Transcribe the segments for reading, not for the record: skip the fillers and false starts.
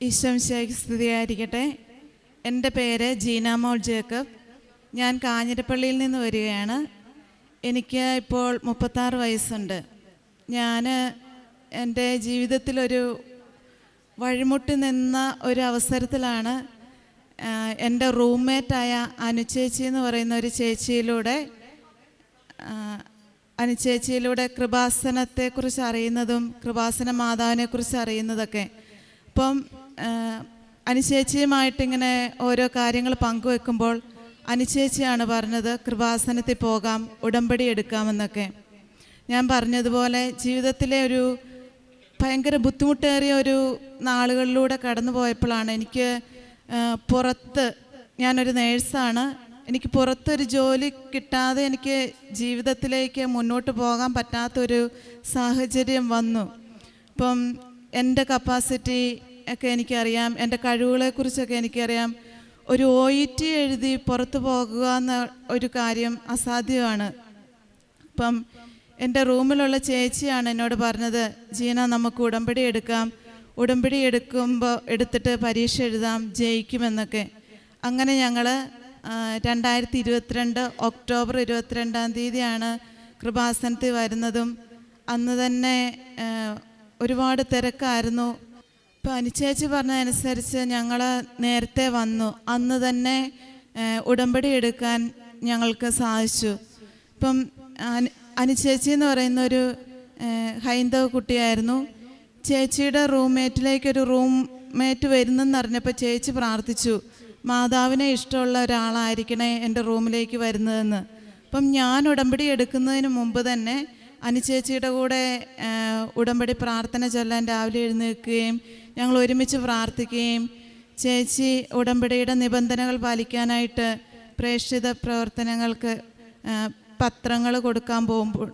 ഈശോമിശിഹായ്ക്ക് സ്തുതിയായിരിക്കട്ടെ. എൻ്റെ പേര് ജീനാമോൾ ജേക്കബ്. ഞാൻ കാഞ്ഞിരപ്പള്ളിയിൽ നിന്ന് വരികയാണ്. എനിക്ക് ഇപ്പോൾ 36 വയസ്സുണ്ട്. ഞാൻ എൻ്റെ ജീവിതത്തിലൊരു വഴിമുട്ടി നിന്ന ഒരു അവസരത്തിലാണ് എൻ്റെ റൂംമേറ്റായ അനുചേച്ചി എന്ന് പറയുന്ന ഒരു അനുചേച്ചിയിലൂടെ കൃപാസനത്തെക്കുറിച്ച് അറിയുന്നതും കൃപാസന മാതാവിനെക്കുറിച്ച് അറിയുന്നതൊക്കെ. അപ്പം അനുചേച്ചിയുമായിട്ടിങ്ങനെ ഓരോ കാര്യങ്ങൾ പങ്കുവെക്കുമ്പോൾ അനുചേച്ചിയാണ് പറഞ്ഞത് കൃപാസനത്തിൽ പോകാം, ഉടമ്പടി എടുക്കാമെന്നൊക്കെ. ഞാൻ പറഞ്ഞതുപോലെ ജീവിതത്തിലെ ഒരു ഭയങ്കര ബുദ്ധിമുട്ടേറിയ ഒരു നാളുകളിലൂടെ കടന്നു പോയപ്പോഴാണ് എനിക്ക് ഞാനൊരു നേഴ്സാണ്, എനിക്ക് പുറത്തൊരു ജോലി കിട്ടാതെ എനിക്ക് ജീവിതത്തിലേക്ക് മുന്നോട്ട് പോകാൻ പറ്റാത്തൊരു സാഹചര്യം വന്നു. അപ്പം എൻ്റെ കപ്പാസിറ്റി ഒക്കെ എനിക്കറിയാം, എൻ്റെ കഴിവുകളെക്കുറിച്ചൊക്കെ എനിക്കറിയാം. ഒരു OET എഴുതി പുറത്തു പോകുക എന്ന ഒരു കാര്യം അസാധ്യമാണ്. അപ്പം എൻ്റെ റൂമിലുള്ള ചേച്ചിയാണ് എന്നോട് പറഞ്ഞത്, ജീന നമുക്ക് ഉടമ്പടി എടുക്കാം, ഉടമ്പടി എടുത്തിട്ട് പരീക്ഷ എഴുതാം, ജയിക്കുമെന്നൊക്കെ. അങ്ങനെ ഞങ്ങൾ 2022 ഒക്ടോബർ 22-ാം തീയതിയാണ് കൃപാസനത്തിൽ വരുന്നതും. അന്ന് തന്നെ ഒരുപാട് തിരക്കായിരുന്നു. ഇപ്പം അനുചേച്ചി പറഞ്ഞതനുസരിച്ച് ഞങ്ങൾ നേരത്തെ വന്നു. അന്ന് തന്നെ ഉടമ്പടി എടുക്കാൻ ഞങ്ങൾക്ക് സാധിച്ചു. ഇപ്പം അനുചേച്ചി എന്ന് പറയുന്നൊരു ഹൈന്ദവ കുട്ടിയായിരുന്നു. ചേച്ചിയുടെ റൂംമേറ്റിലേക്കൊരു റൂംമേറ്റ് വരുന്നെന്ന് അറിഞ്ഞപ്പോൾ ചേച്ചി പ്രാർത്ഥിച്ചു, മാതാവിനെ ഇഷ്ടമുള്ള ഒരാളായിരിക്കണേ എൻ്റെ റൂമിലേക്ക് വരുന്നതെന്ന്. അപ്പം ഞാൻ ഉടമ്പടി എടുക്കുന്നതിന് മുമ്പ് തന്നെ അനുചേച്ചിയുടെ കൂടെ ഉടമ്പടി പ്രാർത്ഥന ചൊല്ലാൻ രാവിലെ എഴുന്നേൽക്കുകയും ഞങ്ങൾ ഒരുമിച്ച് പ്രാർത്ഥിക്കുകയും ചേച്ചി ഉടമ്പടിയുടെ നിബന്ധനകൾ പാലിക്കാനായിട്ട് പ്രേക്ഷിത പ്രവർത്തനങ്ങൾക്ക് പത്രങ്ങൾ കൊടുക്കാൻ പോകുമ്പോൾ,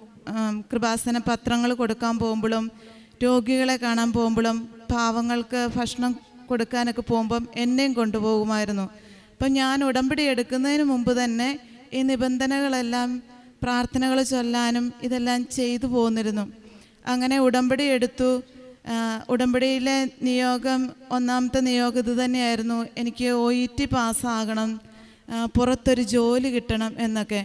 കൃപാസന പത്രങ്ങൾ കൊടുക്കാൻ പോകുമ്പോഴും രോഗികളെ കാണാൻ പോകുമ്പോഴും പാവങ്ങൾക്ക് ഭക്ഷണം കൊടുക്കാനൊക്കെ പോകുമ്പം എന്നെയും കൊണ്ടുപോകുമായിരുന്നു. അപ്പം ഞാൻ ഉടമ്പടി എടുക്കുന്നതിന് മുമ്പ് തന്നെ ഈ നിബന്ധനകളെല്ലാം പ്രാർത്ഥനകൾ ചൊല്ലാനും ഇതെല്ലാം ചെയ്തു പോന്നിരുന്നു. അങ്ങനെ ഉടമ്പടി എടുത്തു. ഉടമ്പടിയിലെ നിയോഗം, ഒന്നാമത്തെ നിയോഗം ഇത് തന്നെയായിരുന്നു, എനിക്ക് OET പാസ്സാകണം, പുറത്തൊരു ജോലി കിട്ടണം എന്നൊക്കെ.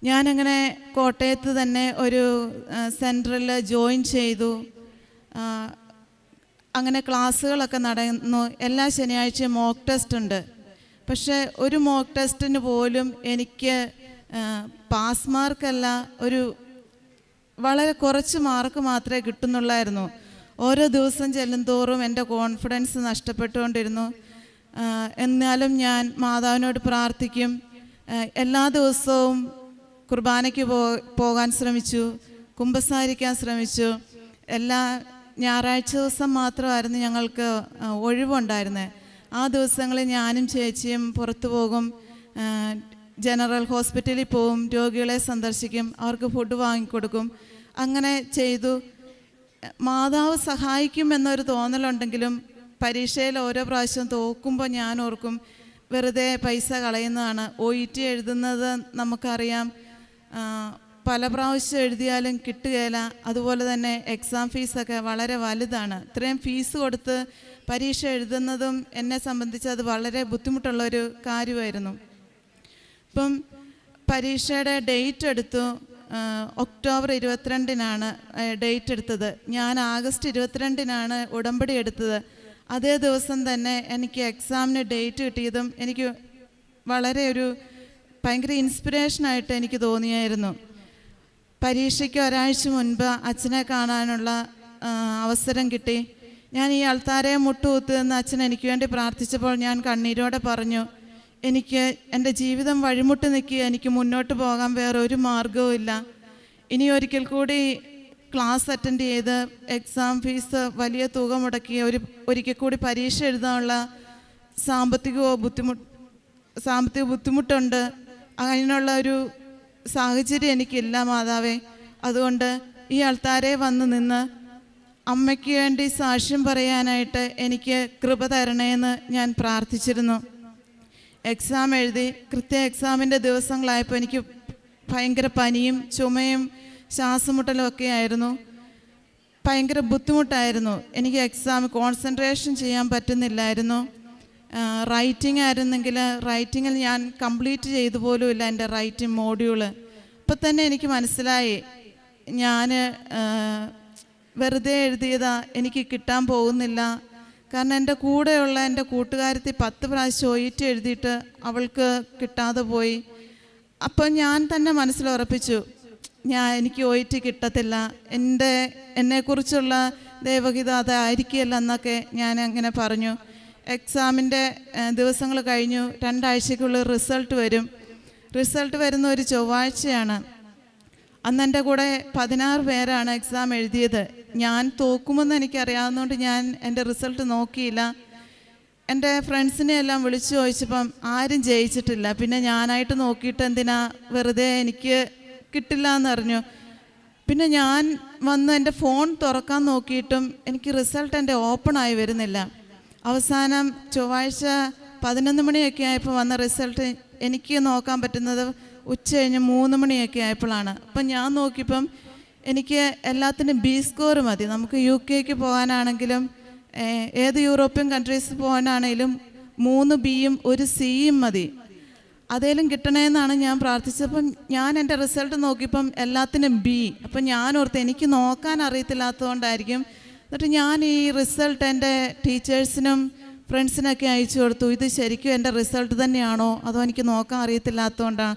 ഞാനങ്ങനെ കോട്ടയത്ത് തന്നെ ഒരു സെൻറ്ററിൽ ജോയിൻ ചെയ്തു. അങ്ങനെ ക്ലാസ്സുകളൊക്കെ നടന്നു. എല്ലാ ശനിയാഴ്ചയും മോക്ക് ടെസ്റ്റ് ഉണ്ട്. പക്ഷേ ഒരു മോക്ക് ടെസ്റ്റിന് പോലും എനിക്ക് പാസ് മാർക്കല്ല, ഒരു വളരെ കുറച്ച് മാർക്ക് മാത്രമേ കിട്ടുന്നുള്ളായിരുന്നു. ഓരോ ദിവസം ചെല്ലും തോറും എൻ്റെ കോൺഫിഡൻസ് നഷ്ടപ്പെട്ടുകൊണ്ടിരുന്നു. എന്നാലും ഞാൻ മാതാവിനോട് പ്രാർത്ഥിക്കും. എല്ലാ ദിവസവും കുർബാനയ്ക്ക് പോകാൻ ശ്രമിച്ചു, കുമ്പസാരിക്കാൻ ശ്രമിച്ചു. എല്ലാ ഞായറാഴ്ച ദിവസം മാത്രമായിരുന്നു ഞങ്ങൾക്ക് ഒഴിവുണ്ടായിരുന്നത്. ആ ദിവസങ്ങളിൽ ഞാനും ചേച്ചിയും പുറത്തു പോകും, ജനറൽ ഹോസ്പിറ്റലിൽ പോവും, രോഗികളെ സന്ദർശിക്കും, അവർക്ക് ഫുഡ് വാങ്ങിക്കൊടുക്കും. അങ്ങനെ ചെയ്തു. മാതാവ് സഹായിക്കുമെന്നൊരു തോന്നലുണ്ടെങ്കിലും പരീക്ഷയിൽ ഓരോ പ്രാവശ്യം തോക്കുമ്പോൾ ഞാൻ ഓർക്കും, വെറുതെ പൈസ കളയുന്നതാണ്. OET എഴുതുന്നത് നമുക്കറിയാം, പല പ്രാവശ്യം എഴുതിയാലും കിട്ടുകയില്ല. അതുപോലെ തന്നെ എക്സാം ഫീസൊക്കെ വളരെ വലുതാണ്. ഇത്രയും ഫീസ് കൊടുത്ത് പരീക്ഷ എഴുതുന്നതും എന്നെ സംബന്ധിച്ച് അത് വളരെ ബുദ്ധിമുട്ടുള്ളൊരു കാര്യമായിരുന്നു. ഇപ്പം പരീക്ഷയുടെ ഡേറ്റ് എടുത്തു. ഒക്ടോബർ 22-നാണ് ഡേറ്റ് എടുത്തത്. ഞാൻ ആഗസ്റ്റ് 22-നാണ് ഉടമ്പടി എടുത്തത്. അതേ ദിവസം തന്നെ എനിക്ക് എക്സാമിന് ഡേറ്റ് കിട്ടിയതും എനിക്ക് വളരെ ഭയങ്കര ഇൻസ്പിറേഷനായിട്ട് എനിക്ക് തോന്നിയായിരുന്നു. പരീക്ഷയ്ക്ക് ഒരാഴ്ച മുൻപ് അച്ഛനെ കാണാനുള്ള അവസരം കിട്ടി. ഞാൻ ഈ അൾത്താരയെ മുട്ടുകുത്തുന്ന അച്ഛൻ എനിക്ക് വേണ്ടി പ്രാർത്ഥിച്ചപ്പോൾ ഞാൻ കണ്ണീരോടെ പറഞ്ഞു, എനിക്ക് എൻ്റെ ജീവിതം വഴിമുട്ടി നിൽക്കുക, എനിക്ക് മുന്നോട്ട് പോകാൻ വേറെ ഒരു മാർഗവും ഇല്ല. ഇനി ഒരിക്കൽ കൂടി ക്ലാസ് അറ്റൻഡ് ചെയ്ത് എക്സാം ഫീസ് വലിയ തുക മുടക്കി ഒരിക്കൽ കൂടി പരീക്ഷ എഴുതാനുള്ള സാമ്പത്തിക ബുദ്ധിമുട്ടുണ്ട്. അതിനുള്ള ഒരു സാഹചര്യം എനിക്കില്ല മാതാവേ. അതുകൊണ്ട് ഈ ആൾത്താരെ വന്ന് നിന്ന് അമ്മയ്ക്ക് വേണ്ടി സാക്ഷ്യം പറയാനായിട്ട് എനിക്ക് കൃപ തരണേന്ന് ഞാൻ പ്രാർത്ഥിച്ചിരുന്നു. എക്സാം എഴുതി എക്സാമിൻ്റെ ദിവസങ്ങളായപ്പോൾ എനിക്ക് ഭയങ്കര പനിയും ചുമയും ശ്വാസമുട്ടലും ഒക്കെ ആയിരുന്നു. ഭയങ്കര ബുദ്ധിമുട്ടായിരുന്നു. എനിക്ക് എക്സാം കോൺസെൻട്രേഷൻ ചെയ്യാൻ പറ്റുന്നില്ലായിരുന്നു. റൈറ്റിംഗ് ആയിരുന്നെങ്കിൽ റൈറ്റിങ്ങിൽ ഞാൻ കംപ്ലീറ്റ് ചെയ്തു പോലുമില്ല എൻ്റെ റൈറ്റിംഗ് മോഡ്യൂള്. അപ്പം തന്നെ എനിക്ക് മനസ്സിലായി ഞാൻ വെറുതെ എഴുതിയതാ, എനിക്ക് കിട്ടാൻ പോകുന്നില്ല. കാരണം എൻ്റെ കൂടെയുള്ള എൻ്റെ കൂട്ടുകാരത്തി 10 പ്രാവശ്യം ഒയിറ്റ് എഴുതിയിട്ട് അവൾക്ക് കിട്ടാതെ പോയി. അപ്പം ഞാൻ തന്നെ മനസ്സിലുറപ്പിച്ചു, എനിക്ക് ഒയിറ്റ് കിട്ടത്തില്ല, എന്നെക്കുറിച്ചുള്ള ദൈവഹിതം അതായിരിക്കില്ല എന്നൊക്കെ ഞാൻ അങ്ങനെ പറഞ്ഞു. എക്സാമിൻ്റെ ദിവസങ്ങൾ കഴിഞ്ഞു. 2 ആഴ്ചയ്ക്കുള്ളിൽ റിസൾട്ട് വരും. റിസൾട്ട് വരുന്ന ഒരു ചൊവ്വാഴ്ചയാണ്. അന്ന് എൻ്റെ കൂടെ 16 പേരാണ് എക്സാം എഴുതിയത്. ഞാൻ തോക്കുമെന്ന് എനിക്കറിയാവുന്നതുകൊണ്ട് ഞാൻ എൻ്റെ റിസൾട്ട് നോക്കിയില്ല. എൻ്റെ ഫ്രണ്ട്സിനെ എല്ലാം വിളിച്ചു ചോദിച്ചപ്പം ആരും ജയിച്ചിട്ടില്ല. പിന്നെ ഞാനായിട്ട് നോക്കിയിട്ട് എന്തിനാ, വെറുതെ എനിക്ക് കിട്ടില്ല എന്നറിഞ്ഞു. പിന്നെ ഞാൻ വന്ന് എൻ്റെ ഫോൺ തുറക്കാൻ നോക്കിയിട്ടും എനിക്ക് റിസൾട്ട് എൻ്റെ ഓപ്പണായി വരുന്നില്ല. അവസാനം ചൊവ്വാഴ്ച 11 മണിയൊക്കെ ആയപ്പോൾ വന്ന റിസൾട്ട് എനിക്ക് നോക്കാൻ പറ്റുന്നത് ഉച്ചകഴിഞ്ഞ് 3 മണിയൊക്കെ ആയപ്പോഴാണ്. അപ്പം ഞാൻ നോക്കിയപ്പം എനിക്ക് എല്ലാത്തിനും ബി സ്കോർ മതി. നമുക്ക് UK പോകാനാണെങ്കിലും ഏത് യൂറോപ്യൻ കൺട്രീസ് പോകാനാണെങ്കിലും 3 ബിയും 1 സിയും മതി. അതേലും കിട്ടണമെന്നാണ് ഞാൻ പ്രാർത്ഥിച്ചപ്പം ഞാൻ എൻ്റെ റിസൾട്ട് നോക്കിയപ്പം എല്ലാത്തിനും ബി. അപ്പം ഞാൻ ഓർത്ത് എനിക്ക് നോക്കാൻ അറിയത്തില്ലാത്തതുകൊണ്ടായിരിക്കും. എന്നിട്ട് ഞാൻ ഈ റിസൾട്ട് എൻ്റെ ടീച്ചേഴ്സിനും ഫ്രണ്ട്സിനൊക്കെ അയച്ചു കൊടുത്തു. ഇത് ശരിക്കും എൻ്റെ റിസൾട്ട് തന്നെയാണോ അതോ എനിക്ക് നോക്കാൻ അറിയത്തില്ലാത്തതുകൊണ്ടാണ്?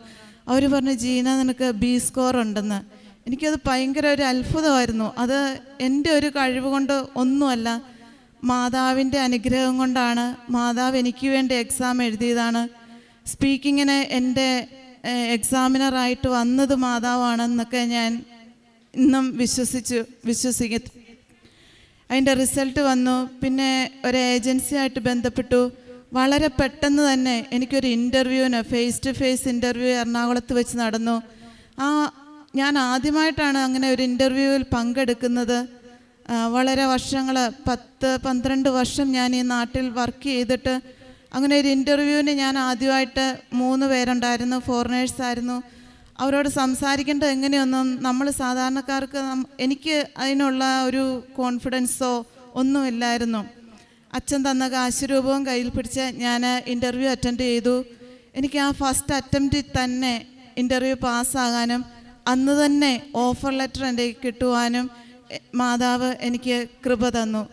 അവർ പറഞ്ഞു, ജീന നിനക്ക് ബി സ്കോർ ഉണ്ടെന്ന്. എനിക്കത് ഭയങ്കര ഒരു അത്ഭുതമായിരുന്നു. അത് എൻ്റെ ഒരു കഴിവ് കൊണ്ട് ഒന്നുമല്ല, മാതാവിൻ്റെ അനുഗ്രഹം കൊണ്ടാണ്. മാതാവ് എനിക്ക് വേണ്ടി എക്സാം എഴുതിയതാണ്. സ്പീക്കിങ്ങിന് എൻ്റെ എക്സാമിനറായിട്ട് വന്നത് മാതാവാണെന്നൊക്കെ ഞാൻ ഇന്നും വിശ്വസിക്കുന്നു. അതിൻ്റെ റിസൾട്ട് വന്നു. പിന്നെ ഒരു ഏജൻസിയായിട്ട് ബന്ധപ്പെട്ടു. വളരെ പെട്ടെന്ന് തന്നെ എനിക്കൊരു ഇൻ്റർവ്യൂവിന് ഫേസ് ടു ഫേസ് ഇൻ്റർവ്യൂ എറണാകുളത്ത് വെച്ച് നടന്നു. ഞാൻ ആദ്യമായിട്ടാണ് അങ്ങനെ ഒരു ഇൻ്റർവ്യൂവിൽ പങ്കെടുക്കുന്നത്. വളരെ വർഷങ്ങൾ 10-12 വർഷം ഞാൻ ഈ നാട്ടിൽ വർക്ക് ചെയ്തിട്ട് അങ്ങനെ ഒരു ഇൻ്റർവ്യൂവിന് ഞാൻ ആദ്യമായിട്ട് 3 പേരുണ്ടായിരുന്നു, ഫോറിനേഴ്സായിരുന്നു. അവരോട് സംസാരിക്കേണ്ടത് എങ്ങനെയൊന്നും നമ്മൾ സാധാരണക്കാർക്ക് എനിക്ക് അതിനുള്ള ഒരു കോൺഫിഡൻസോ ഒന്നുമില്ലായിരുന്നു. അച്ഛൻ തന്ന കാശ് രൂപവും കയ്യിൽ പിടിച്ച് ഞാൻ ഇൻ്റർവ്യൂ അറ്റൻഡ് ചെയ്തു. എനിക്ക് ആ ഫസ്റ്റ് അറ്റംപ്റ്റിൽ തന്നെ ഇൻ്റർവ്യൂ പാസ്സാകാനും അന്ന് തന്നെ ഓഫർ ലെറ്റർ എൻ്റെ കിട്ടുവാനും മാതാവ് എനിക്ക് കൃപ തന്നു.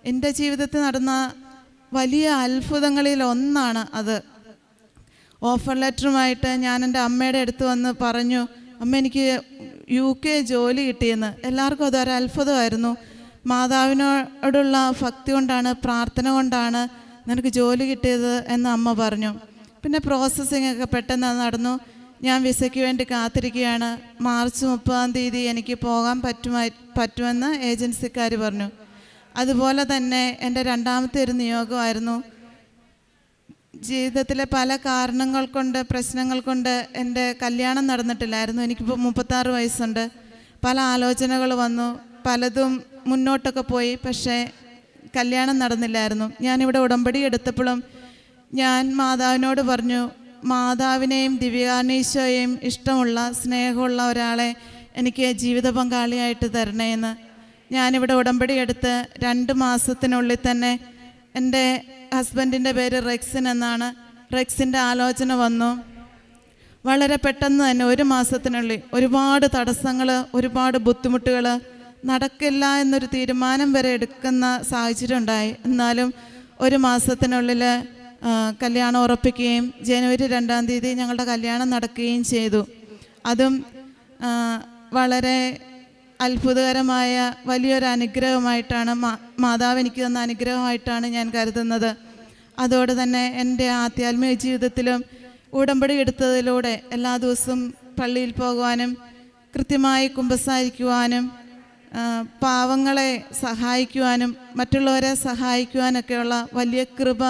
എൻ്റെ ജീവിതത്തിൽ നടന്ന വലിയ അത്ഭുതങ്ങളിൽ ഒന്നാണ് അത്. ഓഫർ ലെറ്ററുമായിട്ട് ഞാൻ എൻ്റെ അമ്മയുടെ അടുത്ത് വന്ന് പറഞ്ഞു, അമ്മ എനിക്ക് UK ജോലി കിട്ടിയെന്ന്. എല്ലാവർക്കും അതൊരു അത്ഭുതമായിരുന്നു. മാതാവിനോടുള്ള ഭക്തി കൊണ്ടാണ്, പ്രാർത്ഥന കൊണ്ടാണ് നിനക്ക് ജോലി കിട്ടിയത് എന്ന് അമ്മ പറഞ്ഞു. പിന്നെ പ്രോസസ്സിംഗ് ഒക്കെ പെട്ടെന്ന് നടന്നു. ഞാൻ വിസയ്ക്ക് വേണ്ടി കാത്തിരിക്കുകയാണ്. മാർച്ച് 30-ാം തീയതി എനിക്ക് പോകാൻ പറ്റുമെന്ന് ഏജൻസിക്കാർ പറഞ്ഞു. അതുപോലെ തന്നെ എൻ്റെ 2ാമത്തെ ഒരു നിയോഗമായിരുന്നു. ജീവിതത്തിലെ പല കാരണങ്ങൾ കൊണ്ട്, പ്രശ്നങ്ങൾ കൊണ്ട് എൻ്റെ കല്യാണം നടന്നിട്ടില്ലായിരുന്നു. എനിക്കിപ്പോൾ 36 വയസ്സുണ്ട്. പല ആലോചനകൾ വന്നു, പലതും മുന്നോട്ടൊക്കെ പോയി, പക്ഷേ കല്യാണം നടന്നില്ലായിരുന്നു. ഞാനിവിടെ ഉടമ്പടി എടുത്തപ്പോഴും ഞാൻ മാതാവിനോട് പറഞ്ഞു, മാതാവിനെയും ദിവ്യകാരുണ്യീശോയെയും ഇഷ്ടമുള്ള സ്നേഹമുള്ള ഒരാളെ എനിക്ക് ജീവിത പങ്കാളിയായിട്ട് തരണേന്ന്. ഞാനിവിടെ ഉടമ്പടി എടുത്ത് 2 മാസത്തിനുള്ളിൽ തന്നെ എൻ്റെ ഹസ്ബൻഡിൻ്റെ പേര് റെക്സിൻ എന്നാണ്. റെക്സിൻ്റെ ആലോചന വന്നു. വളരെ പെട്ടെന്ന് തന്നെ 1 മാസത്തിനുള്ളിൽ ഒരുപാട് തടസ്സങ്ങൾ, ഒരുപാട് ബുദ്ധിമുട്ടുകൾ, നടക്കില്ല എന്നൊരു തീരുമാനം വരെ എടുക്കുന്ന സാഹചര്യം ഉണ്ടായി. എന്നാലും 1 മാസത്തിനുള്ളിൽ കല്യാണം ഉറപ്പിക്കുകയും ജനുവരി 2-ാം തീയതി ഞങ്ങളുടെ കല്യാണം നടക്കുകയും ചെയ്തു. അതും വളരെ അത്ഭുതകരമായ വലിയൊരു അനുഗ്രഹമായിട്ടാണ്, മാതാവ് എനിക്ക് തന്ന അനുഗ്രഹമായിട്ടാണ് ഞാൻ കരുതുന്നത്. അതോടെ തന്നെ എൻ്റെ ആധ്യാത്മിക ജീവിതത്തിലും ഉടമ്പടി എടുത്തതിലൂടെ എല്ലാ ദിവസവും പള്ളിയിൽ പോകുവാനും കൃത്യമായി കുമ്പസാരിക്കുവാനും പാവങ്ങളെ സഹായിക്കുവാനും മറ്റുള്ളവരെ സഹായിക്കുവാനൊക്കെയുള്ള വലിയ കൃപ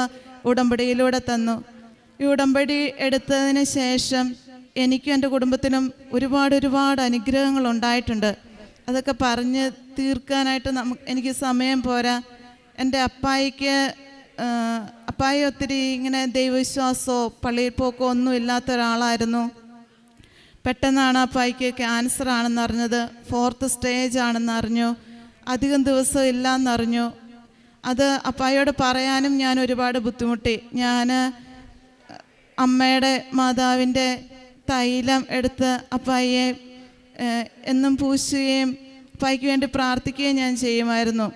ഉടമ്പടിയിലൂടെ തന്നു. ഈ ഉടമ്പടി എടുത്തതിന് ശേഷം എനിക്കും എൻ്റെ കുടുംബത്തിനും ഒരുപാട് അനുഗ്രഹങ്ങൾ ഉണ്ടായിട്ടുണ്ട്. അതൊക്കെ പറഞ്ഞ് തീർക്കാനായിട്ട് എനിക്ക് സമയം പോരാ. എൻ്റെ അപ്പായി ഒത്തിരി ഇങ്ങനെ ദൈവവിശ്വാസമോ പള്ളിയിൽ പോക്കോ ഒന്നും ഇല്ലാത്ത ഒരാളായിരുന്നു. പെട്ടെന്നാണ് അപ്പായിക്ക് ക്യാൻസർ ആണെന്ന് അറിഞ്ഞത്. 4th സ്റ്റേജ് ആണെന്ന് അറിഞ്ഞു. അധികം ദിവസം ഇല്ലയെന്നറിഞ്ഞു. അത് അപ്പായോട് പറയാനും ഞാൻ ഒരുപാട് ബുദ്ധിമുട്ടി. ഞാൻ അമ്മയുടെ മാതാവിൻ്റെ തൈലം എടുത്ത് അപ്പായിയെ എന്നും പൂശുകയും അപ്പായിക്ക് വേണ്ടി പ്രാർത്ഥിക്കുകയും ഞാൻ ചെയ്യുമായിരുന്നു.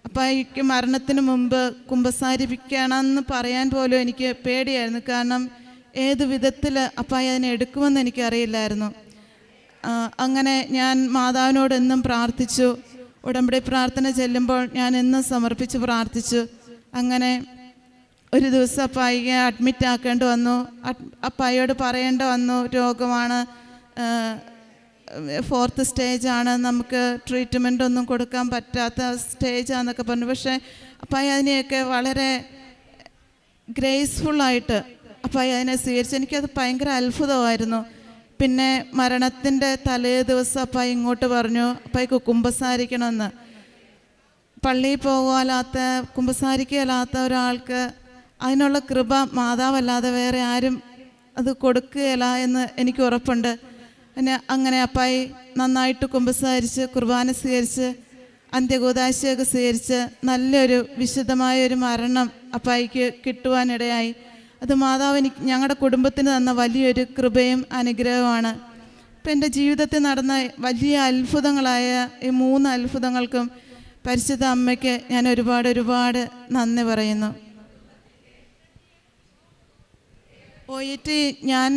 അപ്പായിക്ക് മരണത്തിന് മുമ്പ് കുമ്പസാരിപ്പിക്കണമെന്ന് പറയാൻ പോലും എനിക്ക് പേടിയായിരുന്നു. കാരണം ഏത് വിധത്തിൽ അപ്പായി അതിനെ എടുക്കുമെന്ന് എനിക്കറിയില്ലായിരുന്നു. അങ്ങനെ ഞാൻ മാതാവിനോട് എന്നും പ്രാർത്ഥിച്ചു. ഉടമ്പടി പ്രാർത്ഥന ചെല്ലുമ്പോൾ ഞാൻ എന്നും സമർപ്പിച്ച് പ്രാർത്ഥിച്ചു. അങ്ങനെ ഒരു ദിവസം അപ്പായിയെ അഡ്മിറ്റ് ആക്കേണ്ടി വന്നു. അപ്പായിയോട് പറയേണ്ടി വന്നു, രോഗമാണ്, 4th സ്റ്റേജാണ്, നമുക്ക് ട്രീറ്റ്മെൻ്റ് ഒന്നും കൊടുക്കാൻ പറ്റാത്ത സ്റ്റേജാന്നൊക്കെ പറഞ്ഞു. പക്ഷേ അപ്പായി അതിനെയൊക്കെ വളരെ ഗ്രേസ്ഫുള്ളായിട്ട് അപ്പായി അതിനെ സ്വീകരിച്ചു. എനിക്കത് ഭയങ്കര അത്ഭുതമായിരുന്നു. പിന്നെ മരണത്തിൻ്റെ തലേ ദിവസം അപ്പായി ഇങ്ങോട്ട് പറഞ്ഞു, അപ്പായിക്ക് കുമ്പസാരിക്കണമെന്ന്. പള്ളിയിൽ പോകാത്ത, കുമ്പസാരിക്കുകയല്ലാത്ത ഒരാൾക്ക് അതിനുള്ള കൃപ മാതാവല്ലാതെ വേറെ ആരും അത് കൊടുക്കുകയില്ല എന്ന് എനിക്ക് ഉറപ്പുണ്ട്. പിന്നെ അങ്ങനെ അപ്പായി നന്നായിട്ട് കുമ്പസാരിച്ച് കുർബാന സ്വീകരിച്ച് അന്ത്യകൂദാശയൊക്കെ സ്വീകരിച്ച് നല്ലൊരു വിശുദ്ധമായൊരു മരണം അപ്പായിക്ക് കിട്ടുവാനിടയായി. അത് മാതാവ് ഞങ്ങളുടെ കുടുംബത്തിന് തന്ന വലിയൊരു കൃപയും അനുഗ്രഹവുമാണ്. ഇപ്പം എൻ്റെ ജീവിതത്തിൽ നടന്ന വലിയ അത്ഭുതങ്ങളായ ഈ 3 അത്ഭുതങ്ങൾക്കും പരിശുദ്ധ അമ്മയ്ക്ക് ഞാൻ ഒരുപാട് നന്ദി പറയുന്നു. പോയിട്ട് ഞാൻ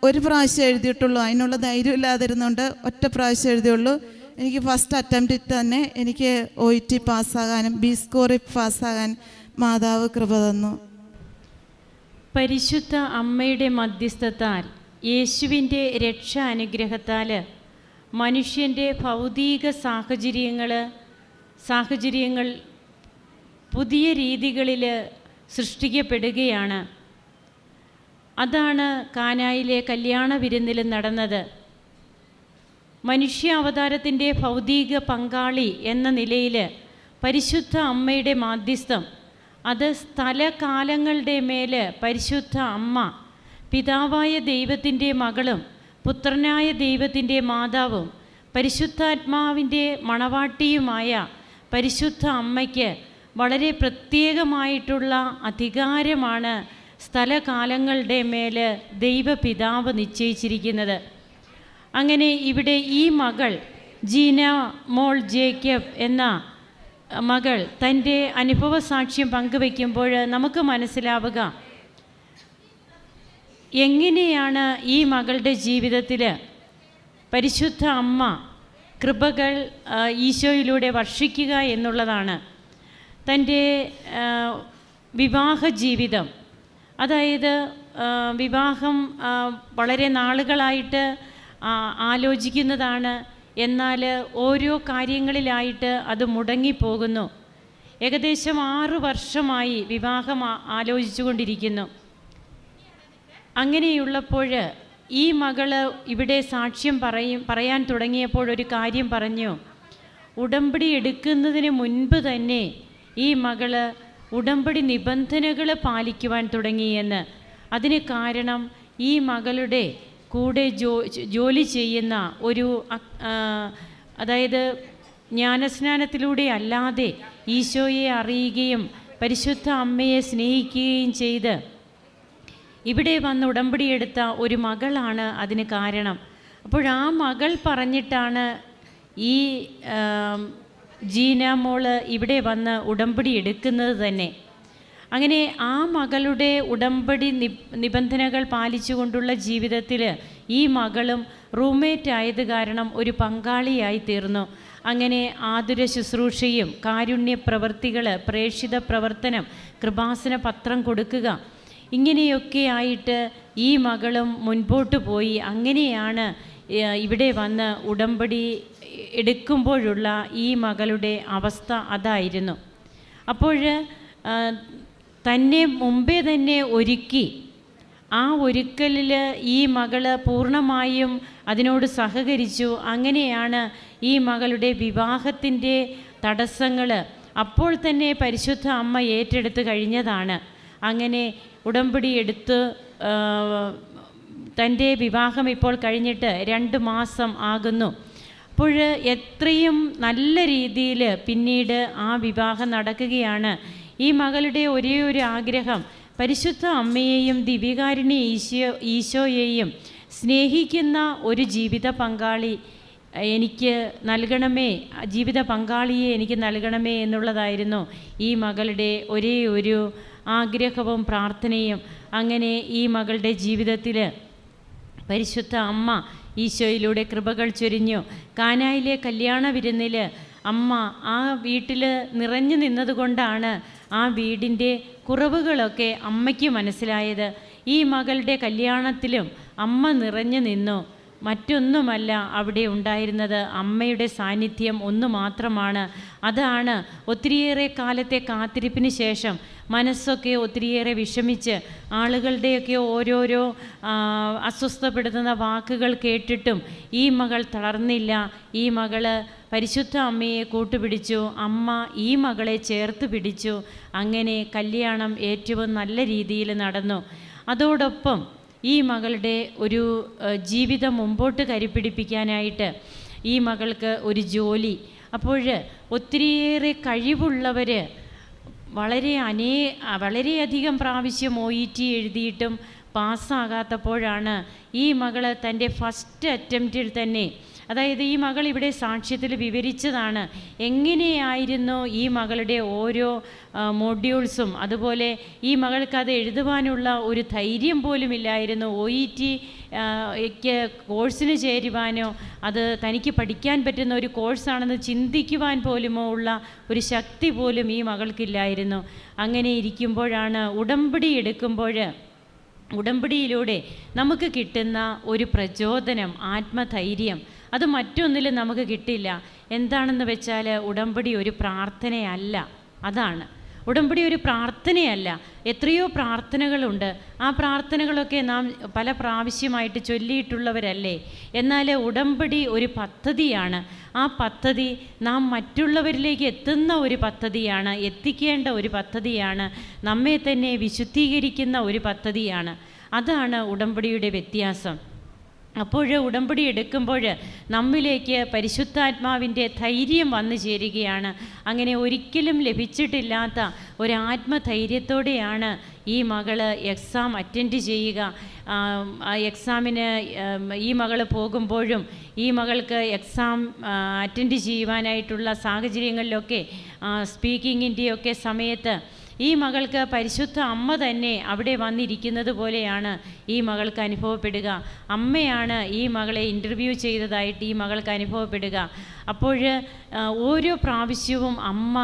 ഒരു പ്രാവശ്യം എഴുതിയിട്ടുള്ളൂ. അതിനുള്ള ധൈര്യം ഇല്ലാതിരുന്നുകൊണ്ട് ഒറ്റ പ്രാവശ്യം എഴുതിയുള്ളൂ. എനിക്ക് ഫസ്റ്റ് അറ്റംപ്റ്റിൽ തന്നെ എനിക്ക് OET പാസ്സാകാനും ബി സ്കോറിൽ പാസ്സാകാൻ മാതാവ് കൃപ തന്നു. പരിശുദ്ധ അമ്മയുടെ മധ്യസ്ഥത്താൽ യേശുവിൻ്റെ രക്ഷാ അനുഗ്രഹത്താൽ മനുഷ്യൻ്റെ ഭൗതിക സാഹചര്യങ്ങൾ പുതിയ രീതികളിൽ സൃഷ്ടിക്കപ്പെടുകയാണ്. അതാണ് കാനായിലെ കല്യാണ വിരുന്നിൽ നടന്നത്. മനുഷ്യാവതാരത്തിൻ്റെ ഭൗതിക പങ്കാളി എന്ന നിലയിൽ പരിശുദ്ധ അമ്മയുടെ മാധ്യസ്ഥം, അത് സ്ഥലകാലങ്ങളുടെ മേൽ പരിശുദ്ധ അമ്മ പിതാവായ ദൈവത്തിൻ്റെ മകളും പുത്രനായ ദൈവത്തിൻ്റെ മാതാവും പരിശുദ്ധാത്മാവിൻ്റെ മണവാട്ടിയുമായ പരിശുദ്ധ അമ്മയ്ക്ക് വളരെ പ്രത്യേകമായിട്ടുള്ള അധികാരമാണ് സ്ഥലകാലങ്ങളുടെ മേൽ ദൈവപിതാവ് നിശ്ചയിച്ചിരിക്കുന്നത്. അങ്ങനെ ഇവിടെ ഈ മകൾ ജീന മോൾ ജേക്കബ് എന്ന മകൾ തൻ്റെ അനുഭവ സാക്ഷ്യം പങ്കുവയ്ക്കുമ്പോൾ നമുക്ക് മനസ്സിലാവുക എങ്ങനെയാണ് ഈ മകളുടെ ജീവിതത്തിൽ പരിശുദ്ധ അമ്മ കൃപകൾ ഈശോയിലൂടെ വർഷിക്കുക എന്നുള്ളതാണ്. തൻ്റെ വിവാഹ ജീവിതം, അതായത് വിവാഹം വളരെ നാളുകളായിട്ട് ആലോചിക്കുന്നതാണ്. എന്നാൽ ഓരോ കാര്യങ്ങളിലായിട്ട് അത് മുടങ്ങിപ്പോകുന്നു. ഏകദേശം 6 വർഷമായി വിവാഹം ആലോചിച്ചു കൊണ്ടിരിക്കുന്നു. അങ്ങനെയുള്ളപ്പോൾ ഈ മകള് ഇവിടെ സാക്ഷ്യം പറയാൻ തുടങ്ങിയപ്പോൾ ഒരു കാര്യം പറഞ്ഞു. ഉടമ്പടി എടുക്കുന്നതിന് മുൻപ് തന്നെ ഈ മകള് ഉടമ്പടി നിബന്ധനകൾ പാലിക്കുവാൻ തുടങ്ങിയെന്ന്. അതിന് കാരണം ഈ മകളുടെ കൂടെ ജോലി ചെയ്യുന്ന ഒരു അതായത് ജ്ഞാനസ്നാനത്തിലൂടെ അല്ലാതെ ഈശോയെ അറിയുകയും പരിശുദ്ധ അമ്മയെ സ്നേഹിക്കുകയും ചെയ്ത് ഇവിടെ വന്ന് ഉടമ്പടിയെടുത്ത ഒരു മകളാണ് അതിന് കാരണം. അപ്പോൾ ആ മകൾ പറഞ്ഞിട്ടാണ് ഈ ജീന മോള് ഇവിടെ വന്ന് ഉടമ്പടി എടുക്കുന്നത് തന്നെ. അങ്ങനെ ആ മകളുടെ ഉടമ്പടി നിബന്ധനകൾ പാലിച്ചുകൊണ്ടുള്ള ജീവിതത്തിൽ ഈ മകളും റൂംമേറ്റ് ആയത് കാരണം ഒരു പങ്കാളിയായി തീർന്നു. അങ്ങനെ ആതുര ശുശ്രൂഷയും കാരുണ്യ പ്രവർത്തികൾ, പ്രേക്ഷിത പ്രവർത്തനം, കൃപാസന പത്രം കൊടുക്കുക, ഇങ്ങനെയൊക്കെ ആയിട്ട് ഈ മകളും മുൻപോട്ട് പോയി. അങ്ങനെയാണ് ഇവിടെ വന്ന് ഉടമ്പടി എടുക്കുമ്പോഴുള്ള ഈ മകളുടെ അവസ്ഥ അതായിരുന്നു. അപ്പോൾ തന്നെ മുമ്പേ തന്നെ ഒരുക്കി, ആ ഒരുക്കലിൽ ഈ മകള് പൂർണ്ണമായും അതിനോട് സഹകരിച്ചു. അങ്ങനെയാണ് ഈ മകളുടെ വിവാഹത്തിൻ്റെ തടസ്സങ്ങൾ അപ്പോൾ തന്നെ പരിശുദ്ധ അമ്മ ഏറ്റെടുത്ത് കഴിഞ്ഞതാണ്. അങ്ങനെ ഉടമ്പടി എടുത്ത് തൻ്റെ വിവാഹം ഇപ്പോൾ കഴിഞ്ഞിട്ട് 2 മാസം ആകുന്നു. അപ്പോൾ അപ്പോൾ എത്രയും നല്ല രീതിയിൽ പിന്നീട് ആ വിവാഹം നടക്കുകയാണ്. ഈ മകളുടെ ഒരേ ഒരു ആഗ്രഹം, പരിശുദ്ധ അമ്മയെയും ദിവ്യകാരുണ്യ ഈശോയെയും സ്നേഹിക്കുന്ന ഒരു ജീവിത പങ്കാളി എനിക്ക് നൽകണമേ, ജീവിത പങ്കാളിയെ എനിക്ക് നൽകണമേ എന്നുള്ളതായിരുന്നു ഈ മകളുടെ ഒരേ ഒരു ആഗ്രഹവും പ്രാർത്ഥനയും. അങ്ങനെ ഈ മകളുടെ ജീവിതത്തിൽ പരിശുദ്ധ അമ്മ ഈശോയിലൂടെ കൃപകൾ ചൊരിഞ്ഞു. കാനായിലെ കല്യാണ വിരുന്നിൽ അമ്മ ആ വീട്ടിൽ നിറഞ്ഞു നിന്നതുകൊണ്ടാണ് ആ വീടിൻ്റെ കുറവുകളൊക്കെ അമ്മയ്ക്ക് മനസ്സിലായത്. ഈ മകളുടെ കല്യാണത്തിലും അമ്മ നിറഞ്ഞു നിന്നു. മറ്റൊന്നുമല്ല അവിടെ ഉണ്ടായിരുന്നത്, അമ്മയുടെ സാന്നിധ്യം ഒന്ന് മാത്രമാണ്. അതാണ് ഒത്തിരിയേറെ കാലത്തെ കാത്തിരിപ്പിന് ശേഷം മനസ്സൊക്കെ ഒത്തിരിയേറെ വിഷമിച്ച് ആളുകളുടെയൊക്കെ ഓരോരോ അസ്വസ്ഥപ്പെടുത്തുന്ന വാക്കുകൾ കേട്ടിട്ടും ഈ മകൾ തളർന്നില്ല. ഈ മകള് പരിശുദ്ധ അമ്മയെ കൂട്ടുപിടിച്ചു. അമ്മ ഈ മകളെ ചേർത്ത് പിടിച്ചു. അങ്ങനെ കല്യാണം ഏറ്റവും നല്ല രീതിയിൽ നടന്നു. അതോടൊപ്പം ഈ മകളുടെ ഒരു ജീവിതം മുമ്പോട്ട് കരുപിടിപ്പിക്കാനായിട്ട് ഈ മകൾക്ക് ഒരു ജോലി. അപ്പോൾ ഒത്തിരിയേറെ കഴിവുള്ളവർ വളരെയധികം പ്രാവശ്യം OET എഴുതിയിട്ടും പാസ്സാകാത്തപ്പോഴാണ് ഈ മകൾ തൻ്റെ ഫസ്റ്റ് അറ്റംപ്റ്റിൽ തന്നെ, അതായത് ഈ മകൾ ഇവിടെ സാക്ഷ്യത്തിൽ വിവരിച്ചതാണ് എങ്ങനെയായിരുന്നു ഈ മകളുടെ ഓരോ മോഡ്യൂൾസും. അതുപോലെ ഈ മകൾക്ക് അത് എഴുതുവാനുള്ള ഒരു ധൈര്യം പോലും ഇല്ലായിരുന്നു. OET കോഴ്സിന് ചേരുവാനോ അത് തനിക്ക് പഠിക്കാൻ പറ്റുന്ന ഒരു കോഴ്സാണെന്ന് ചിന്തിക്കുവാൻ പോലുമോ ഉള്ള ഒരു ശക്തി പോലും ഈ മകൾക്കില്ലായിരുന്നു. അങ്ങനെ ഇരിക്കുമ്പോഴാണ് ഉടമ്പടി എടുക്കുമ്പോൾ ഉടമ്പടിയിലൂടെ നമുക്ക് കിട്ടുന്ന ഒരു പ്രചോദനം, ആത്മധൈര്യം, അത് മറ്റൊന്നിലും നമുക്ക് കിട്ടില്ല. എന്താണെന്ന് വെച്ചാൽ ഉടമ്പടി ഒരു പ്രാർത്ഥനയല്ല. അതാണ് ഉടമ്പടി ഒരു പ്രാർത്ഥനയല്ല. എത്രയോ പ്രാർത്ഥനകളുണ്ട്. ആ പ്രാർത്ഥനകളൊക്കെ നാം പല പ്രാവശ്യമായിട്ട് ചൊല്ലിയിട്ടുള്ളവരല്ലേ. എന്നാൽ ഉടമ്പടി ഒരു പദ്ധതിയാണ്. ആ പദ്ധതി നാം മറ്റുള്ളവരിലേക്ക് എത്തുന്ന ഒരു പദ്ധതിയാണ്, എത്തിക്കേണ്ട ഒരു പദ്ധതിയാണ്, നമ്മെ തന്നെ വിശുദ്ധീകരിക്കുന്ന ഒരു പദ്ധതിയാണ്. അതാണ് ഉടമ്പടിയുടെ വ്യത്യാസം. അപ്പോൾ ഉടമ്പടി എടുക്കുമ്പോൾ നമ്മിലേക്ക് പരിശുദ്ധാത്മാവിൻ്റെ ധൈര്യം വന്നു ചേരുകയാണ്. അങ്ങനെ ഒരിക്കലും ലഭിച്ചിട്ടില്ലാത്ത ഒരു ആത്മധൈര്യത്തോടെയാണ് ഈ മകള് എക്സാം അറ്റൻഡ് ചെയ്യുക. എക്സാമിന് ഈ മകൾ പോകുമ്പോഴും ഈ മകൾക്ക് എക്സാം അറ്റൻഡ് ചെയ്യുവാനായിട്ടുള്ള സാഹചര്യങ്ങളിലൊക്കെ സ്പീക്കിങ്ങിൻ്റെയൊക്കെ സമയത്ത് ഈ മകൾക്ക് പരിശുദ്ധ അമ്മ തന്നെ അവിടെ വന്നിരിക്കുന്നത് പോലെയാണ് ഈ മകൾക്ക് അനുഭവപ്പെടുക. അമ്മയാണ് ഈ മകളെ ഇൻ്റർവ്യൂ ചെയ്തതായിട്ട് ഈ മകൾക്ക് അനുഭവപ്പെടുക. അപ്പോൾ ഓരോ പ്രാവശ്യവും അമ്മ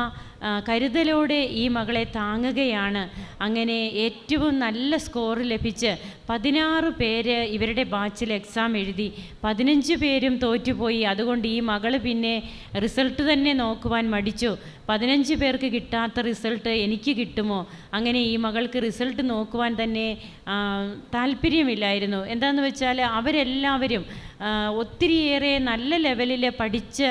കരുതലോടെ ഈ മകളെ താങ്ങുകയാണ്. അങ്ങനെ ഏറ്റവും നല്ല സ്കോർ ലഭിച്ച് 16 പേര് ഇവരുടെ ബാച്ചിൽ എക്സാം എഴുതി. 15 പേരും തോറ്റുപോയി. അതുകൊണ്ട് ഈ മകൾ പിന്നെ റിസൾട്ട് തന്നെ നോക്കുവാൻ മടിച്ചു. 15 പേർക്ക് കിട്ടാത്ത റിസൾട്ട് എനിക്ക് കിട്ടുമോ? അങ്ങനെ ഈ മകൾക്ക് റിസൾട്ട് നോക്കുവാൻ തന്നെ താല്പര്യമില്ലായിരുന്നു. എന്താണെന്ന് വെച്ചാൽ അവരെല്ലാവരും ഒത്തിരിയേറെ നല്ല ലെവലിൽ പഠിച്ച്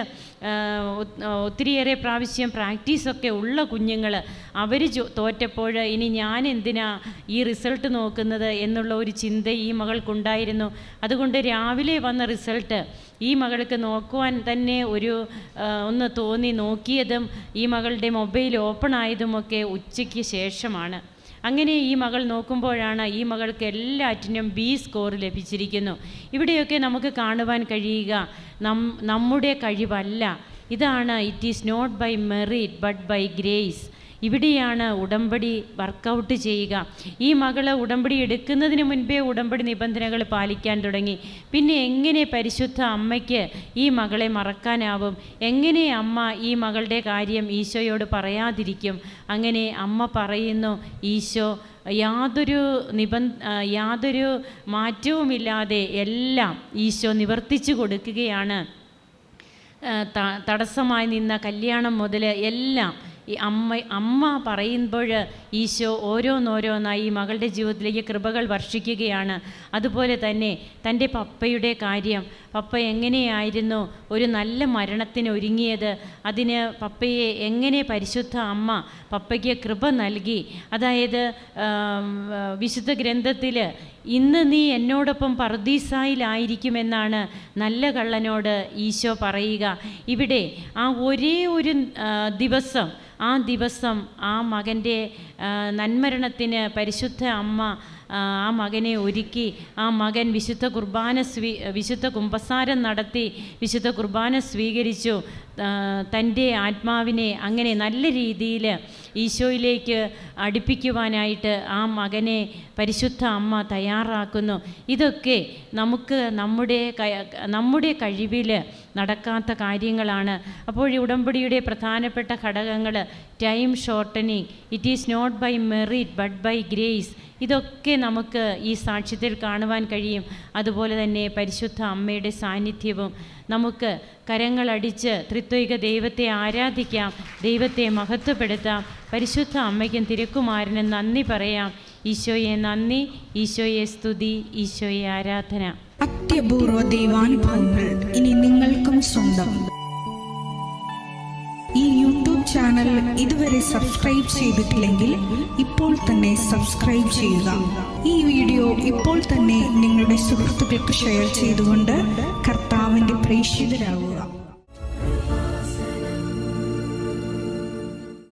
ഒത്തിരിയേറെ പ്രാവശ്യം പ്രാക്ടീസൊക്കെ ഉള്ള കുഞ്ഞുങ്ങൾ അവർ തോറ്റപ്പോൾ ഇനി ഞാൻ എന്തിനാ ഈ റിസൾട്ട് നോക്കുന്നത് എന്നുള്ള ഒരു ചിന്ത ഈ മകൾക്കുണ്ടായിരുന്നു. അതുകൊണ്ട് രാവിലെ വന്ന റിസൾട്ട് ഈ മകൾക്ക് നോക്കുവാൻ തന്നെ ഒന്ന് തോന്നി. നോക്കിയതും ഈ മകളുടെ മൊബൈൽ ഓപ്പൺ ആയതുമൊക്കെ ഉച്ചയ്ക്ക് ശേഷമാണ്. അങ്ങനെ ഈ മകൾ നോക്കുമ്പോഴാണ് ഈ മകൾക്ക് എല്ലാറ്റിനും B സ്കോർ ലഭിച്ചിരിക്കുന്നു. ഇവിടെയൊക്കെ നമുക്ക് കാണുവാൻ കഴിയുക നമ്മുടെ കഴിവല്ല. ഇതാണ് it is not by merit but by grace. ഇവിടെയാണ് ഉടമ്പടി വർക്കൗട്ട് ചെയ്യുക. ഈ മകൾ ഉടമ്പടി എടുക്കുന്നതിന് മുൻപേ ഉടമ്പടി നിബന്ധനകൾ പാലിക്കാൻ തുടങ്ങി. പിന്നെ എങ്ങനെ പരിശുദ്ധ അമ്മയ്ക്ക് ഈ മകളെ മറക്കാനാവും? എങ്ങനെ അമ്മ ഈ മകളുടെ കാര്യം ഈശോയോട് പറയാതിരിക്കും? അങ്ങനെ അമ്മ പറയുന്നു, ഈശോ യാതൊരു മാറ്റവുമില്ലാതെ എല്ലാം ഈശോ നിവർത്തിച്ചു കൊടുക്കുകയാണ്. തടസ്സമായി നിന്ന കല്യാണം മുതൽ എല്ലാം ഈ അമ്മ പറയുമ്പോൾ ഈശോ ഓരോന്നോരോന്നായി ഈ മകളുടെ ജീവിതത്തിലേക്ക് കൃപകൾ വർഷിക്കുകയാണ്. അതുപോലെ തന്നെ തൻ്റെ പപ്പയുടെ കാര്യം, പപ്പ എങ്ങനെയായിരുന്നു ഒരു നല്ല മരണത്തിന് ഒരുങ്ങിയത്, അതിന് പപ്പയെ എങ്ങനെ പരിശുദ്ധ അമ്മ പപ്പയ്ക്ക് കൃപ നൽകി. അതായത് വിശുദ്ധ ഗ്രന്ഥത്തിൽ ഇന്ന് നീ എന്നോടൊപ്പം പർദീസായിലായിരിക്കുമെന്നാണ് നല്ല കള്ളനോട് ഈശോ പറയുക. ഇവിടെ ആ ഒരേ ഒരു ദിവസം, ആ ദിവസം ആ മകൻ്റെ നന്മരണത്തിന് പരിശുദ്ധ അമ്മ ആ മകനെ ഒരുക്കി. ആ മകൻ വിശുദ്ധ കുമ്പസാരം നടത്തി വിശുദ്ധ കുർബാന സ്വീകരിച്ചു. തൻ്റെ ആത്മാവിനെ അങ്ങനെ നല്ല രീതിയിൽ ഈശോയിലേക്ക് അടുപ്പിക്കുവാനായിട്ട് ആ മകനെ പരിശുദ്ധ അമ്മ തയ്യാറാക്കുന്നു. ഇതൊക്കെ നമുക്ക് നമ്മുടെ കഴിവിൽ നടക്കാത്ത കാര്യങ്ങളാണ്. അപ്പോൾ ഈ ഉടമ്പടിയുടെ പ്രധാനപ്പെട്ട ഘടകങ്ങൾ: time shortening, it is not by merit but by grace. ഇതൊക്കെ നമുക്ക് ഈ സാക്ഷ്യത്തിൽ കാണുവാൻ കഴിയും. അതുപോലെ തന്നെ പരിശുദ്ധ അമ്മയുടെ സാന്നിധ്യവും. നമുക്ക് കരങ്ങളടിച്ച് ത്രിത്വൈക ദൈവത്തെ ആരാധിക്കാം, ദൈവത്തെ മഹത്വപ്പെടുത്താം, പരിശുദ്ധ അമ്മയ്ക്കും തിരുക്കുമാരനും നന്ദി പറയാം. ഈശോയെ നന്ദി, ഈശോയെ സ്തുതി, ഈശോയെ ആരാധന. അത്യപൂർവ ദൈവാനുഭവങ്ങൾ ഇനി നിങ്ങൾക്കും സ്വന്തം. ഈ യൂട്യൂബ് ചാനൽ ഇതുവരെ സബ്സ്ക്രൈബ് ചെയ്തിട്ടില്ലെങ്കിൽ ഇപ്പോൾ തന്നെ സബ്സ്ക്രൈബ് ചെയ്യുക. ഈ വീഡിയോ ഇപ്പോൾ തന്നെ നിങ്ങളുടെ സുഹൃത്തുക്കൾക്ക് ഷെയർ ചെയ്തുകൊണ്ട് കർത്താവിൻ്റെ പ്രേക്ഷിതരാകുക.